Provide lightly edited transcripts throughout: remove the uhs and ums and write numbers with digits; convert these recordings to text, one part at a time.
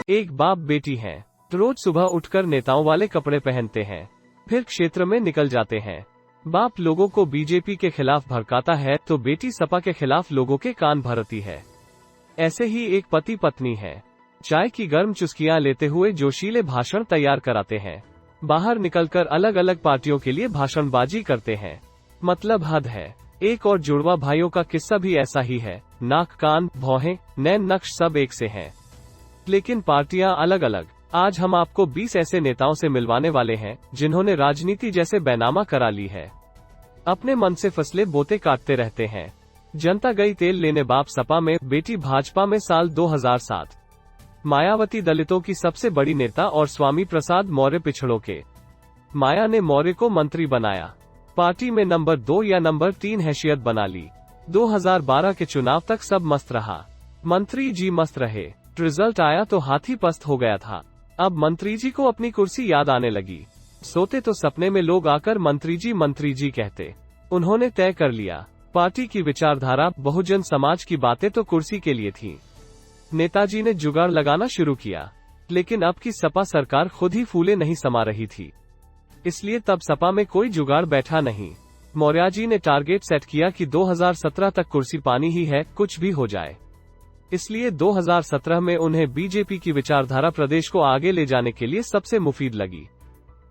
एक बाप बेटी हैं। रोज सुबह उठकर नेताओं वाले कपड़े पहनते हैं, फिर क्षेत्र में निकल जाते हैं। बाप लोगों को बीजेपी के खिलाफ भड़काता है तो बेटी सपा के खिलाफ लोगों के कान भरती है। ऐसे ही एक पति पत्नी है, चाय की गर्म चुस्कियां लेते हुए जोशीले भाषण तैयार कराते हैं। बाहर निकलकर अलग अलग पार्टियों के लिए भाषणबाजी करते हैं। मतलब हद है। एक और जुड़वा भाइयों का किस्सा भी ऐसा ही है। नाक, कान, भौहें, नैन नक्श सब एक से हैं, लेकिन पार्टियां अलग अलग। आज हम आपको 20 ऐसे नेताओं से मिलवाने वाले हैं जिन्होंने राजनीति जैसे बैनामा करा ली है। अपने मन से फसले बोते काटते रहते हैं। जनता गई तेल लेने, बाप सपा में, बेटी भाजपा में। साल 2007। मायावती दलितों की सबसे बड़ी नेता और स्वामी प्रसाद मौर्य पिछड़ों के। माया ने मौर्य को मंत्री बनाया, पार्टी में नंबर 2 या नंबर 3 हैसियत बना ली। 2012 के चुनाव तक सब मस्त रहा, मंत्री जी मस्त रहे। रिजल्ट आया तो हाथी पस्त हो गया था। अब मंत्री जी को अपनी कुर्सी याद आने लगी। सोते तो सपने में लोग आकर मंत्री जी कहते। उन्होंने तय कर लिया, पार्टी की विचारधारा, बहुजन समाज की बातें तो कुर्सी के लिए थी। नेताजी ने जुगाड़ लगाना शुरू किया, लेकिन अब की सपा सरकार खुद ही फूले नहीं समा रही थी, इसलिए तब सपा में कोई जुगाड़ बैठा नहीं। मौर्य जी ने टारगेट सेट किया कि 2017 तक कुर्सी पानी ही है, कुछ भी हो जाए। इसलिए 2017 में उन्हें बीजेपी की विचारधारा प्रदेश को आगे ले जाने के लिए सबसे मुफीद लगी।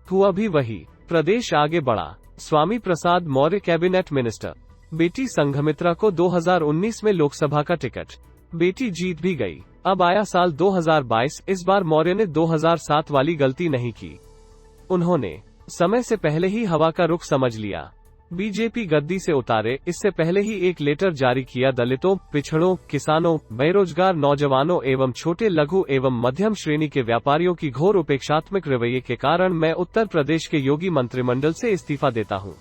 हुआ भी वही, प्रदेश आगे बढ़ा। Swami Prasad Maurya cabinet minister. बेटी संघमित्रा को 2019 में लोकसभा का टिकट, बेटी जीत भी गई। अब आया साल 2022। इस बार मौर्य ने 2007 वाली गलती नहीं की। उन्होंने समय से पहले ही हवा का रुख समझ लिया, बीजेपी गद्दी से उतारे। इससे पहले ही एक लेटर जारी किया, दलितों, पिछड़ों, किसानों, बेरोजगार नौजवानों एवं छोटे लघु एवं मध्यम श्रेणी के व्यापारियों की घोर उपेक्षात्मक रवैये के कारण मैं उत्तर प्रदेश के योगी मंत्रिमंडल से इस्तीफा देता हूं।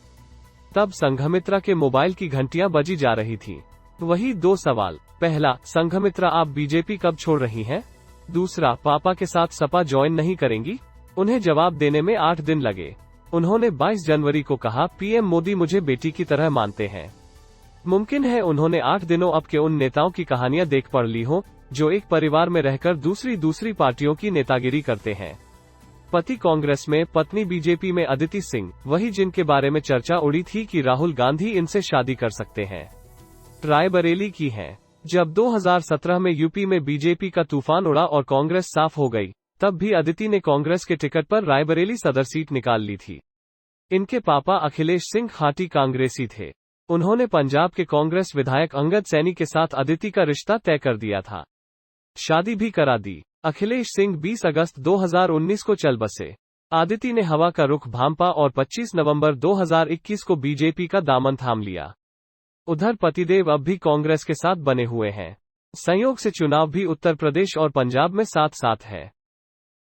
तब संघमित्रा के मोबाइल की घंटियां बजी जा रही थी। वही 2 सवाल। पहला, संघमित्रा आप बीजेपी कब छोड़ रही हैं? दूसरा, पापा के साथ सपा ज्वाइन नहीं करेंगी? उन्हें जवाब देने में 8 दिन लगे। उन्होंने 22 जनवरी को कहा, पीएम मोदी मुझे बेटी की तरह मानते हैं। मुमकिन है उन्होंने 8 दिनों अब के उन नेताओं की कहानियां देख पढ़ ली हो जो एक परिवार में रहकर दूसरी पार्टियों की नेतागिरी करते हैं। पति कांग्रेस में, पत्नी बीजेपी में। अदिति सिंह, वही जिनके बारे में चर्चा उड़ी थी कि राहुल गांधी इनसे शादी कर सकते हैं, रायबरेली की हैं। जब 2017 में यूपी में बीजेपी का तूफान उड़ा और कांग्रेस साफ हो गई, तब भी अदिति ने कांग्रेस के टिकट पर रायबरेली सदर सीट निकाल ली थी। इनके पापा अखिलेश सिंह खाटी कांग्रेसी थे। उन्होंने पंजाब के कांग्रेस विधायक अंगद सैनी के साथ अदिति का रिश्ता तय कर दिया था, शादी भी करा दी। अखिलेश सिंह 20 अगस्त 2019 को चल बसे। अदिति ने हवा का रुख भांपा और 25 नवंबर 2021 को बीजेपी का दामन थाम लिया। उधर पतिदेव अब भी कांग्रेस के साथ बने हुए हैं। संयोग से चुनाव भी उत्तर प्रदेश और पंजाब में साथ साथ है,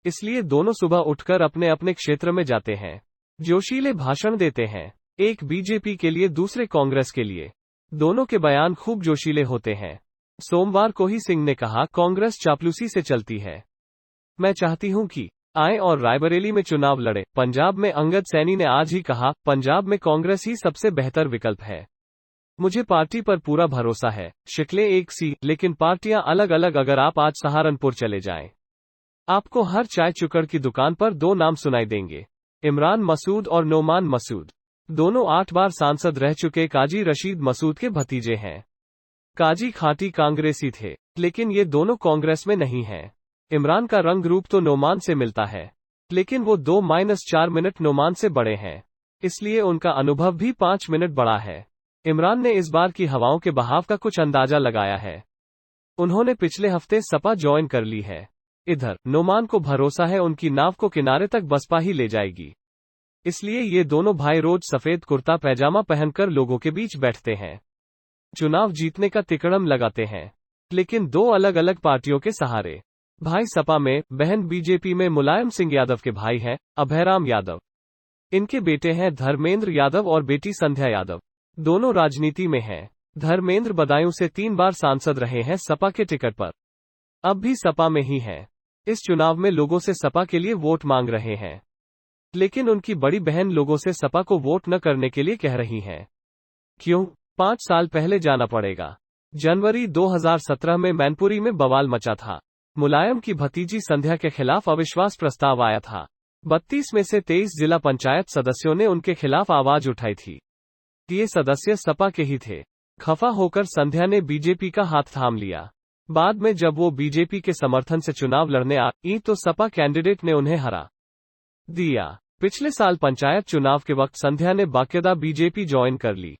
इसलिए दोनों सुबह उठकर अपने अपने क्षेत्र में जाते हैं, जोशीले भाषण देते हैं। एक बीजेपी के लिए, दूसरे कांग्रेस के लिए। दोनों के बयान खूब जोशीले होते हैं। सोमवार को ही सिंह ने कहा, कांग्रेस चापलूसी से चलती है। मैं चाहती हूं कि आए और रायबरेली में चुनाव लड़े। पंजाब में अंगद सैनी ने आज ही कहा, पंजाब में कांग्रेस ही सबसे बेहतर विकल्प है। मुझे पार्टी पर पूरा भरोसा है। शिकलें एक सी, लेकिन पार्टियां अलग अलग। अगर आप आज सहारनपुर चले जाएं, आपको हर चाय चुकड़ की दुकान पर 2 नाम सुनाई देंगे, इमरान मसूद और नोमान मसूद। दोनों 8 बार सांसद रह चुके काजी रशीद मसूद के भतीजे हैं। काजी खाटी कांग्रेसी थे, लेकिन ये दोनों कांग्रेस में नहीं हैं। इमरान का रंग रूप तो नोमान से मिलता है, लेकिन वो 2-4 मिनट नोमान से बड़े हैं, इसलिए उनका अनुभव भी 5 मिनट बड़ा है। इमरान ने इस बार की हवाओं के बहाव का कुछ अंदाजा लगाया है। उन्होंने पिछले हफ्ते सपा ज्वाइन कर ली है। इधर नोमान को भरोसा है उनकी नाव को किनारे तक बसपा ही ले जाएगी, इसलिए ये दोनों भाई रोज सफेद कुर्ता पैजामा पहनकर लोगों के बीच बैठते हैं, चुनाव जीतने का तिकड़म लगाते हैं, लेकिन 2 अलग अलग पार्टियों के सहारे। भाई सपा में, बहन बीजेपी में। मुलायम सिंह यादव के भाई हैं अभयराम यादव। इनके बेटे हैं धर्मेंद्र यादव और बेटी संध्या यादव। दोनों राजनीति में हैं। धर्मेंद्र बदायूं से 3 बार सांसद रहे हैं सपा के टिकट पर, अब भी सपा में ही हैं। इस चुनाव में लोगों से सपा के लिए वोट मांग रहे हैं, लेकिन उनकी बड़ी बहन लोगों से सपा को वोट न करने के लिए कह रही हैं। क्यों? 5 साल पहले जाना पड़ेगा। जनवरी 2017 में मैनपुरी में बवाल मचा था। मुलायम की भतीजी संध्या के खिलाफ अविश्वास प्रस्ताव आया था। 32 में से 23 जिला पंचायत सदस्यों ने उनके खिलाफ आवाज उठाई थी। ये सदस्य सपा के ही थे। खफा होकर संध्या ने बीजेपी का हाथ थाम लिया। बाद में जब वो बीजेपी के समर्थन से चुनाव लड़ने आई तो सपा कैंडिडेट ने उन्हें हरा दिया। पिछले साल पंचायत चुनाव के वक्त संध्या ने बाकायदा बीजेपी ज्वाइन कर ली।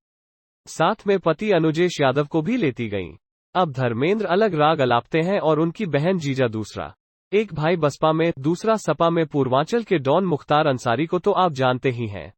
साथ में पति अनुजेश यादव को भी लेती गईं। अब धर्मेंद्र अलग राग अलापते हैं और उनकी बहन जीजा दूसरा। एक भाई बसपा में, दूसरा सपा में। पूर्वांचल के डॉन मुख्तार अंसारी को तो आप जानते ही हैं।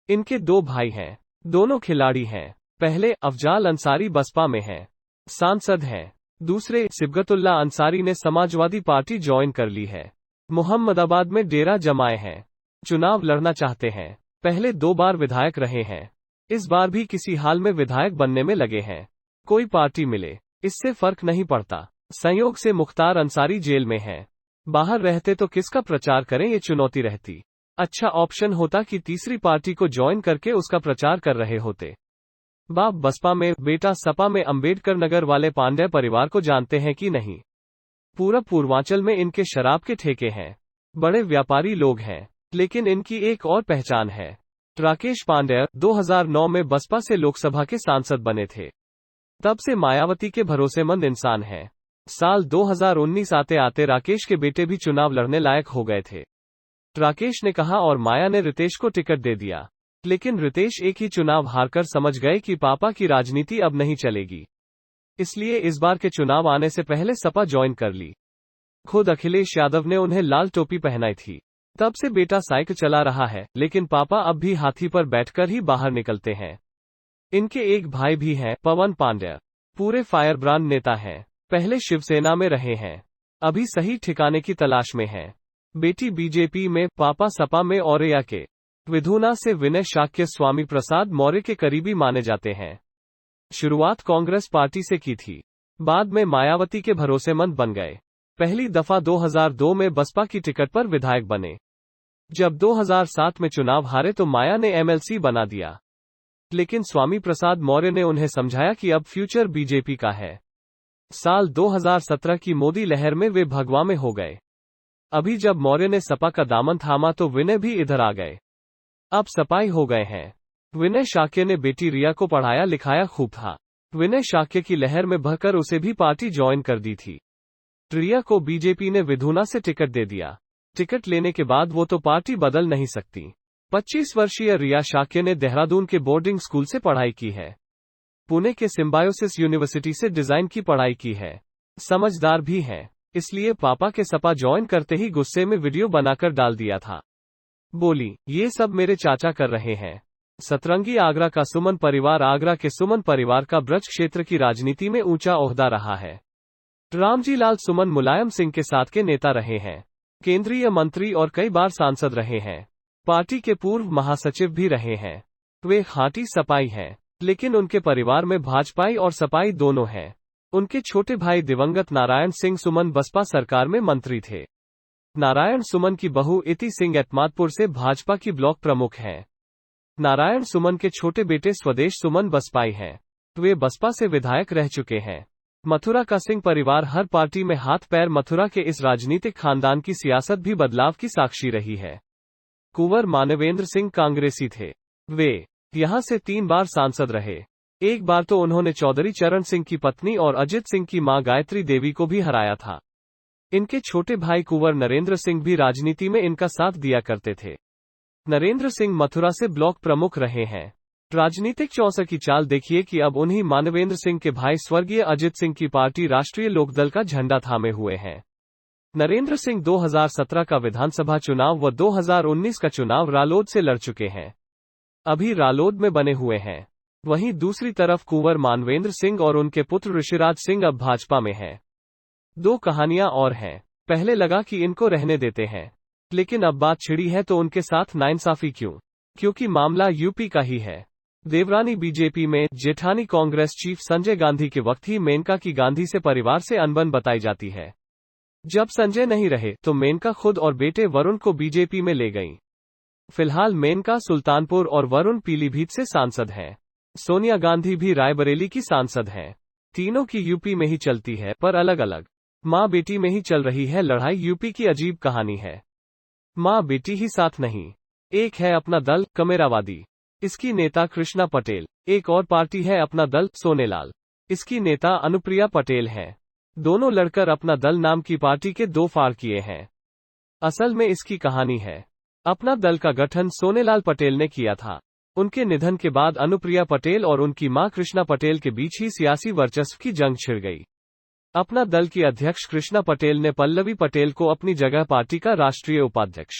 इनके 2 भाई हैं, दोनों खिलाड़ी हैं। पहले अफजाल अंसारी बसपा में हैं, सांसद हैं। दूसरे सिबगतुल्ला अंसारी ने समाजवादी पार्टी ज्वाइन कर ली है। मोहम्मदाबाद में डेरा जमाए हैं। चुनाव लड़ना चाहते हैं। पहले 2 बार विधायक रहे हैं। इस बार भी किसी हाल में विधायक बनने में लगे हैं। कोई पार्टी मिले, इससे फर्क नहीं पड़ता। संयोग से मुख्तार अंसारी जेल में हैं। बाहर रहते तो किसका प्रचार करें, ये चुनौती रहती। अच्छा ऑप्शन होता कि तीसरी पार्टी को ज्वाइन करके उसका प्रचार कर रहे होते। बाप बसपा में, बेटा सपा में। अंबेडकर नगर वाले पांडे परिवार को जानते हैं कि नहीं? पूरा पूर्वांचल में इनके शराब के ठेके हैं। बड़े व्यापारी लोग हैं, लेकिन इनकी एक और पहचान है। राकेश पांडे 2009 में बसपा से लोकसभा के सांसद बने थे। तब से मायावती के भरोसेमंद इंसान हैं। साल 2019 आते आते राकेश के बेटे भी चुनाव लड़ने लायक हो गए थे। राकेश ने कहा और माया ने रितेश को टिकट दे दिया। लेकिन रितेश एक ही चुनाव हारकर समझ गए कि पापा की राजनीति अब नहीं चलेगी। इसलिए इस बार के चुनाव आने से पहले सपा ज्वाइन कर ली। खुद अखिलेश यादव ने उन्हें लाल टोपी पहनाई थी। तब से बेटा साइकिल चला रहा है, लेकिन पापा अब भी हाथी पर बैठकर ही बाहर निकलते हैं। इनके एक भाई भी हैं, पवन पांड्या। पूरे फायरब्रांड नेता हैं। पहले शिवसेना में रहे हैं, अभी सही ठिकाने की तलाश में हैं। बेटी बीजेपी में, पापा सपा में। औरैया के विधुना से विनय शाक्य स्वामी प्रसाद मौर्य के करीबी माने जाते हैं। शुरुआत कांग्रेस पार्टी से की थी, बाद में मायावती के भरोसेमंद बन गए। पहली दफा 2002 में बसपा की टिकट पर विधायक बने। जब 2007 में चुनाव हारे तो माया ने एमएलसी बना दिया। लेकिन स्वामी प्रसाद मौर्य ने उन्हें समझाया कि अब फ्यूचर बीजेपी का है। साल 2017 की मोदी लहर में वे भगवा में हो गए। अभी जब मौर्य ने सपा का दामन थामा तो विनय भी इधर आ गए। अब सपाई हो गए हैं। विनय शाक्य ने बेटी रिया को पढ़ाया लिखाया खूब था। विनय शाक्य की लहर में बहकर उसे भी पार्टी ज्वाइन कर दी थी। रिया को बीजेपी ने विधुना से टिकट दे दिया। टिकट लेने के बाद वो तो पार्टी बदल नहीं सकती। 25 वर्षीय रिया शाक्य ने देहरादून के बोर्डिंग स्कूल से पढ़ाई की है। पुणे के सिम्बायोसिस यूनिवर्सिटी से डिजाइन की पढ़ाई की है। समझदार भी है, इसलिए पापा के सपा ज्वाइन करते ही गुस्से में वीडियो बनाकर डाल दिया था। बोली, ये सब मेरे चाचा कर रहे हैं। सतरंगी आगरा का सुमन परिवार। आगरा के सुमन परिवार का ब्रज क्षेत्र की राजनीति में ऊंचा ओहदा रहा है। रामजी लाल सुमन मुलायम सिंह के साथ के नेता रहे हैं। केंद्रीय मंत्री और कई बार सांसद रहे हैं। पार्टी के पूर्व महासचिव भी रहे हैं। वे खाटी सपाई हैं, लेकिन उनके परिवार में भाजपाई और सपाई दोनों हैं। उनके छोटे भाई दिवंगत नारायण सिंह सुमन बसपा सरकार में मंत्री थे। नारायण सुमन की बहू इति सिंह एतमादपुर से भाजपा की ब्लॉक प्रमुख हैं। नारायण सुमन के छोटे बेटे स्वदेश सुमन बसपाई हैं। वे बसपा से विधायक रह चुके हैं। मथुरा का सिंह परिवार हर पार्टी में हाथ पैर। मथुरा के इस राजनीतिक खानदान की सियासत भी बदलाव की साक्षी रही है। कुंवर मानवेंद्र सिंह कांग्रेसी थे। वे यहां से 3 बार सांसद रहे। एक बार तो उन्होंने चौधरी चरण सिंह की पत्नी और अजित सिंह की मां गायत्री देवी को भी हराया था। इनके छोटे भाई कुंवर नरेंद्र सिंह भी राजनीति में इनका साथ दिया करते थे। नरेंद्र सिंह मथुरा से ब्लॉक प्रमुख रहे हैं। राजनीतिक चौसर की चाल देखिए कि अब उन्हीं मानवेंद्र सिंह के भाई स्वर्गीय अजित सिंह की पार्टी राष्ट्रीय लोकदल का झंडा थामे हुए हैं। नरेंद्र सिंह 2017 का विधानसभा चुनाव व 2019 का चुनाव रालोद से लड़ चुके हैं। अभी रालोद में बने हुए हैं। वहीं दूसरी तरफ कुंवर मानवेंद्र सिंह और उनके पुत्र ऋषिराज सिंह अब भाजपा में हैं। 2 कहानियां और हैं। पहले लगा कि इनको रहने देते हैं, लेकिन अब बात छिड़ी है तो उनके साथ नाइंसाफी क्यों? क्योंकि मामला यूपी का ही है। देवरानी बीजेपी में, जेठानी कांग्रेस चीफ संजय गांधी के वक्त ही मेनका की गांधी से परिवार से अनबन बताई जाती है। जब संजय नहीं रहे तो मेनका खुद और बेटे वरुण को बीजेपी में ले गईं। फिलहाल मेनका सुल्तानपुर और वरुण पीलीभीत से सांसद हैं। सोनिया गांधी भी रायबरेली की सांसद हैं। तीनों की यूपी में ही चलती है, पर अलग अलग। माँ बेटी में ही चल रही है लड़ाई, यूपी की अजीब कहानी है। माँ बेटी ही साथ नहीं। एक है अपना दल कमेरावादी, इसकी नेता कृष्णा पटेल। एक और पार्टी है अपना दल सोनेलाल, इसकी नेता अनुप्रिया पटेल हैं। दोनों लड़कर अपना दल नाम की पार्टी के दो फाड़ किए हैं। असल में इसकी कहानी है, अपना दल का गठन सोनेलाल पटेल ने किया था। उनके निधन के बाद अनुप्रिया पटेल और उनकी मां कृष्णा पटेल के बीच ही सियासी वर्चस्व की जंग छिड़ गई। अपना दल की अध्यक्ष कृष्णा पटेल ने पल्लवी पटेल को अपनी जगह पार्टी का राष्ट्रीय उपाध्यक्ष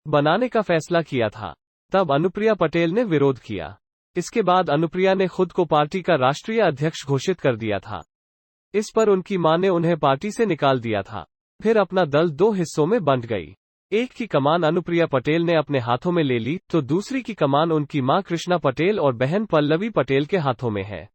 बनाने का फैसला किया था। तब अनुप्रिया पटेल ने विरोध किया। इसके बाद अनुप्रिया ने खुद को पार्टी का राष्ट्रीय अध्यक्ष घोषित कर दिया था। इस पर उनकी मां ने उन्हें पार्टी से निकाल दिया था। फिर अपना दल दो हिस्सों में बंट गई। एक की कमान अनुप्रिया पटेल ने अपने हाथों में ले ली, तो दूसरी की कमान उनकी मां कृष्णा पटेल और बहन पल्लवी पटेल के हाथों में है।